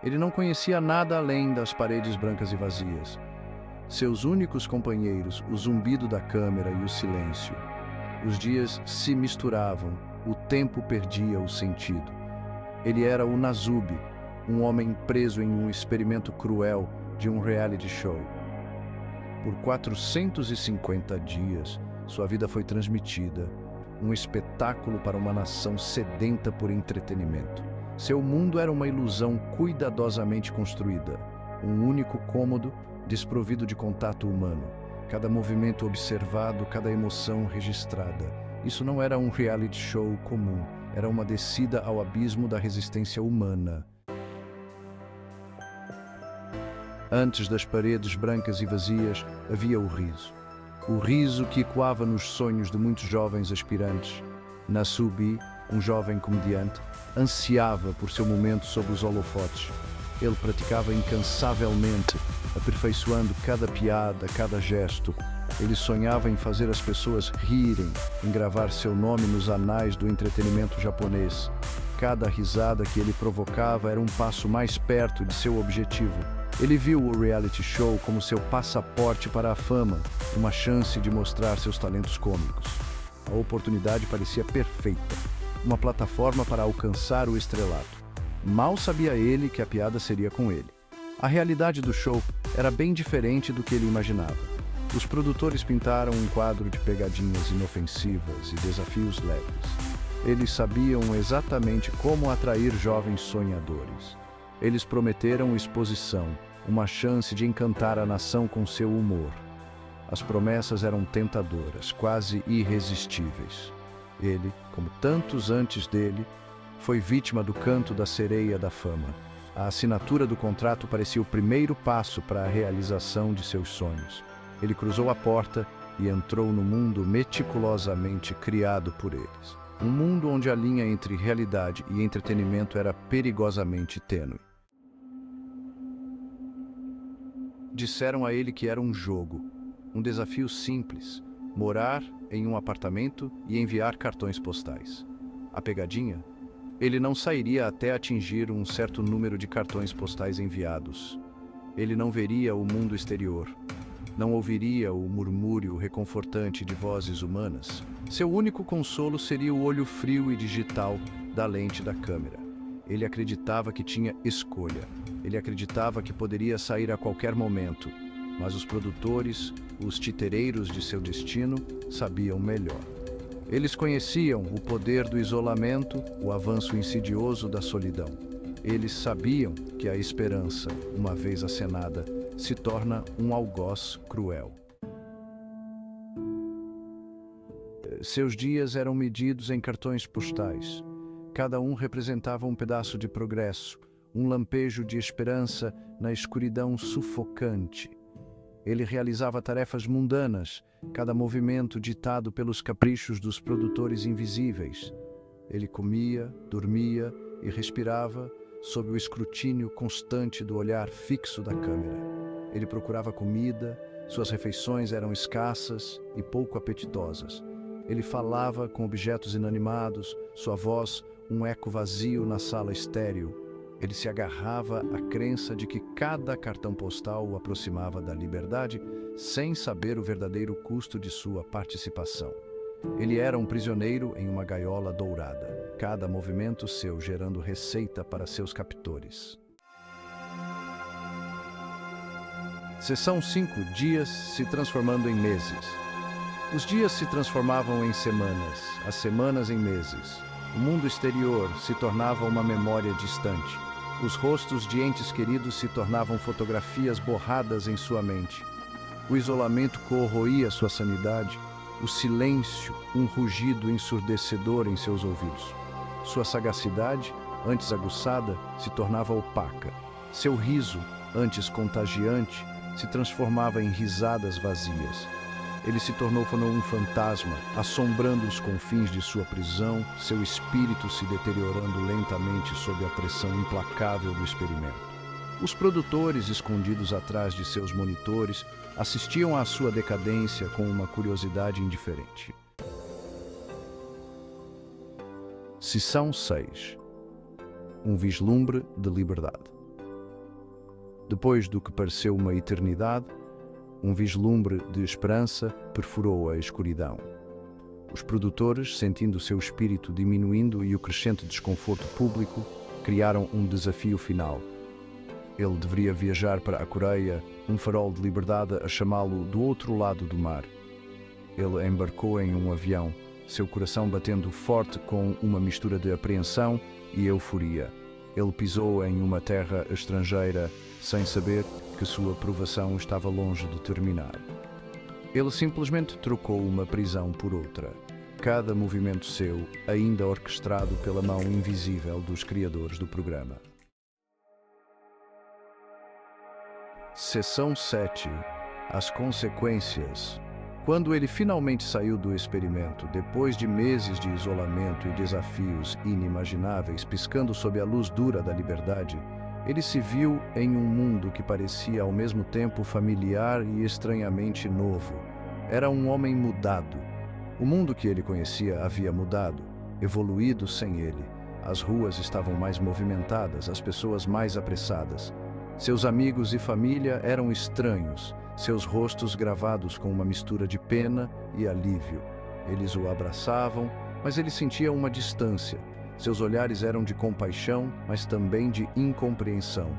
Ele não conhecia nada além das paredes brancas e vazias. Seus únicos companheiros, o zumbido da câmera e o silêncio. Os dias se misturavam, o tempo perdia o sentido. Ele era o Nazubi, um homem preso em um experimento cruel de um reality show. Por 450 dias, sua vida foi transmitida, um espetáculo para uma nação sedenta por entretenimento. Seu mundo era uma ilusão cuidadosamente construída, um único cômodo desprovido de contato humano, cada movimento observado, cada emoção registrada. Isso não era um reality show comum, era uma descida ao abismo da resistência humana. Antes das paredes brancas e vazias, havia o riso. O riso que ecoava nos sonhos de muitos jovens aspirantes. Nasubi, um jovem comediante, ansiava por seu momento sob os holofotes. Ele praticava incansavelmente, aperfeiçoando cada piada, cada gesto. Ele sonhava em fazer as pessoas rirem, em gravar seu nome nos anais do entretenimento japonês. Cada risada que ele provocava era um passo mais perto de seu objetivo. Ele viu o reality show como seu passaporte para a fama, uma chance de mostrar seus talentos cômicos. A oportunidade parecia perfeita, uma plataforma para alcançar o estrelato. Mal sabia ele que a piada seria com ele. A realidade do show era bem diferente do que ele imaginava. Os produtores pintaram um quadro de pegadinhas inofensivas e desafios leves. Eles sabiam exatamente como atrair jovens sonhadores. Eles prometeram exposição, uma chance de encantar a nação com seu humor. As promessas eram tentadoras, quase irresistíveis. Ele, como tantos antes dele, foi vítima do canto da sereia da fama. A assinatura do contrato parecia o primeiro passo para a realização de seus sonhos. Ele cruzou a porta e entrou no mundo meticulosamente criado por eles. Um mundo onde a linha entre realidade e entretenimento era perigosamente tênue. Disseram a ele que era um jogo, um desafio simples, morar em um apartamento e enviar cartões postais. A pegadinha? Ele não sairia até atingir um certo número de cartões postais enviados. Ele não veria o mundo exterior, não ouviria o murmúrio reconfortante de vozes humanas. Seu único consolo seria o olho frio e digital da lente da câmera. Ele acreditava que tinha escolha. Ele acreditava que poderia sair a qualquer momento, mas os produtores, os titereiros de seu destino, sabiam melhor. Eles conheciam o poder do isolamento, o avanço insidioso da solidão. Eles sabiam que a esperança, uma vez acenada, se torna um algoz cruel. Seus dias eram medidos em cartões postais. Cada um representava um pedaço de progresso, um lampejo de esperança na escuridão sufocante. Ele realizava tarefas mundanas, cada movimento ditado pelos caprichos dos produtores invisíveis. Ele comia, dormia e respirava sob o escrutínio constante do olhar fixo da câmera. Ele procurava comida, suas refeições eram escassas e pouco apetitosas. Ele falava com objetos inanimados, sua voz um eco vazio na sala estéril. Ele se agarrava à crença de que cada cartão postal o aproximava da liberdade, sem saber o verdadeiro custo de sua participação. Ele era um prisioneiro em uma gaiola dourada, cada movimento seu gerando receita para seus captores. Seção 5: dias se transformando em meses. Os dias se transformavam em semanas, as semanas em meses. O mundo exterior se tornava uma memória distante. Os rostos de entes queridos se tornavam fotografias borradas em sua mente. O isolamento corroía sua sanidade, o silêncio, um rugido ensurdecedor em seus ouvidos. Sua sagacidade, antes aguçada, se tornava opaca. Seu riso, antes contagiante, se transformava em risadas vazias. Ele se tornou um fantasma, assombrando os confins de sua prisão, seu espírito se deteriorando lentamente sob a pressão implacável do experimento. Os produtores, escondidos atrás de seus monitores, assistiam à sua decadência com uma curiosidade indiferente. Seção 6: um vislumbre de liberdade. Depois do que pareceu uma eternidade, um vislumbre de esperança perfurou a escuridão. Os produtores, sentindo seu espírito diminuindo e o crescente desconforto público, criaram um desafio final. Ele deveria viajar para a Coreia, um farol de liberdade a chamá-lo do outro lado do mar. Ele embarcou em um avião, seu coração batendo forte com uma mistura de apreensão e euforia. Ele pisou em uma terra estrangeira sem saber que sua provação estava longe de terminar. Ele simplesmente trocou uma prisão por outra. Cada movimento seu, ainda orquestrado pela mão invisível dos criadores do programa. Seção 7. As consequências. Quando ele finalmente saiu do experimento, depois de meses de isolamento e desafios inimagináveis piscando sob a luz dura da liberdade, ele se viu em um mundo que parecia ao mesmo tempo familiar e estranhamente novo. Era um homem mudado. O mundo que ele conhecia havia mudado, evoluído sem ele. As ruas estavam mais movimentadas, as pessoas mais apressadas. Seus amigos e família eram estranhos, seus rostos gravados com uma mistura de pena e alívio. Eles o abraçavam, mas ele sentia uma distância. Seus olhares eram de compaixão, mas também de incompreensão.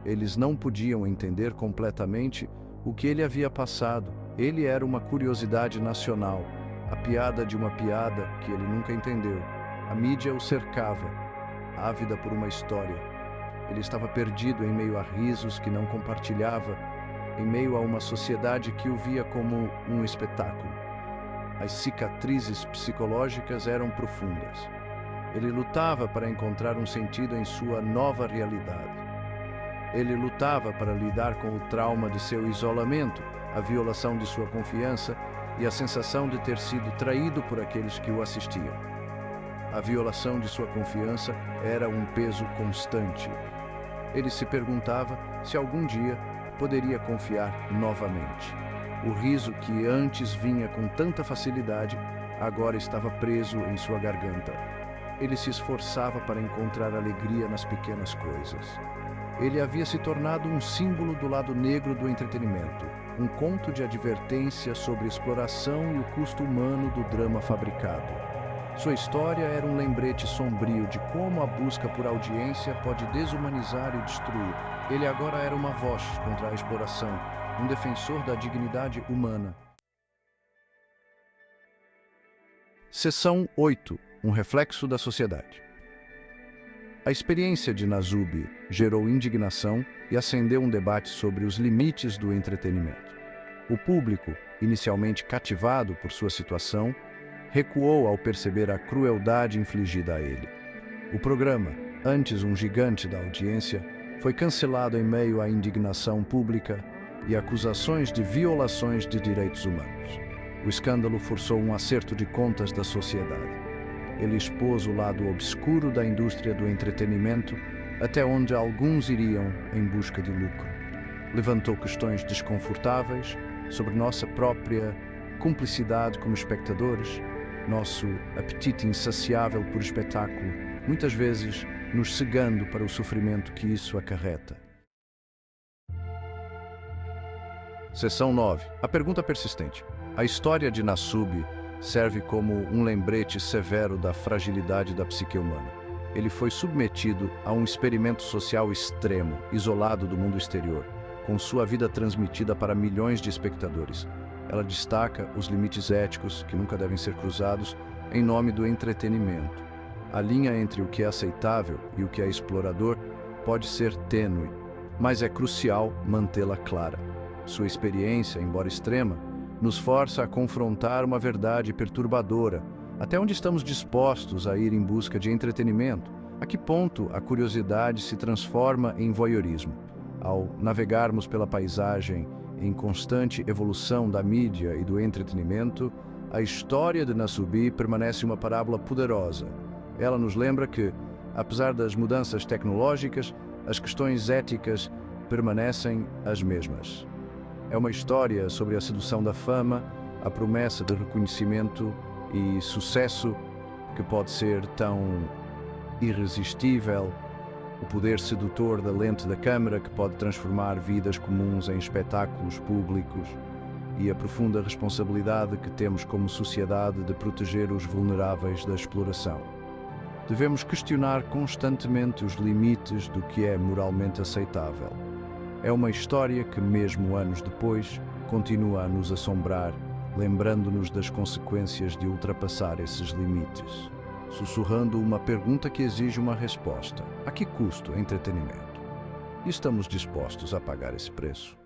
Eles não podiam entender completamente o que ele havia passado. Ele era uma curiosidade nacional, a piada de uma piada que ele nunca entendeu. A mídia o cercava, ávida por uma história. Ele estava perdido em meio a risos que não compartilhava, em meio a uma sociedade que o via como um espetáculo. As cicatrizes psicológicas eram profundas. Ele lutava para encontrar um sentido em sua nova realidade. Ele lutava para lidar com o trauma de seu isolamento, a violação de sua confiança e a sensação de ter sido traído por aqueles que o assistiam. A violação de sua confiança era um peso constante. Ele se perguntava se algum dia poderia confiar novamente. O riso que antes vinha com tanta facilidade, agora estava preso em sua garganta. Ele se esforçava para encontrar alegria nas pequenas coisas. Ele havia se tornado um símbolo do lado negro do entretenimento, um conto de advertência sobre exploração e o custo humano do drama fabricado. Sua história era um lembrete sombrio de como a busca por audiência pode desumanizar e destruir. Ele agora era uma voz contra a exploração, um defensor da dignidade humana. Seção 8. Um reflexo da sociedade. A experiência de Nasubi gerou indignação e acendeu um debate sobre os limites do entretenimento. O público, inicialmente cativado por sua situação, recuou ao perceber a crueldade infligida a ele. O programa, antes um gigante da audiência, foi cancelado em meio à indignação pública e acusações de violações de direitos humanos. O escândalo forçou um acerto de contas da sociedade. Ele expôs o lado obscuro da indústria do entretenimento, até onde alguns iriam em busca de lucro. Levantou questões desconfortáveis sobre nossa própria cumplicidade como espectadores, nosso apetite insaciável por espetáculo, muitas vezes nos cegando para o sofrimento que isso acarreta. Seção 9. A pergunta persistente. A história de Nasubi serve como um lembrete severo da fragilidade da psique humana. Ele foi submetido a um experimento social extremo, isolado do mundo exterior, com sua vida transmitida para milhões de espectadores. Ela destaca os limites éticos, que nunca devem ser cruzados, em nome do entretenimento. A linha entre o que é aceitável e o que é explorador pode ser tênue, mas é crucial mantê-la clara. Sua experiência, embora extrema, nos força a confrontar uma verdade perturbadora. Até onde estamos dispostos a ir em busca de entretenimento? A que ponto a curiosidade se transforma em voyeurismo? Ao navegarmos pela paisagem em constante evolução da mídia e do entretenimento, a história de Nasubi permanece uma parábola poderosa. Ela nos lembra que, apesar das mudanças tecnológicas, as questões éticas permanecem as mesmas. É uma história sobre a sedução da fama, a promessa de reconhecimento e sucesso que pode ser tão irresistível o poder sedutor da lente da câmara que pode transformar vidas comuns em espetáculos públicos e a profunda responsabilidade que temos como sociedade de proteger os vulneráveis da exploração. Devemos questionar constantemente os limites do que é moralmente aceitável. É uma história que, mesmo anos depois, continua a nos assombrar, lembrando-nos das consequências de ultrapassar esses limites. Sussurrando uma pergunta que exige uma resposta: a que custo entretenimento? E estamos dispostos a pagar esse preço?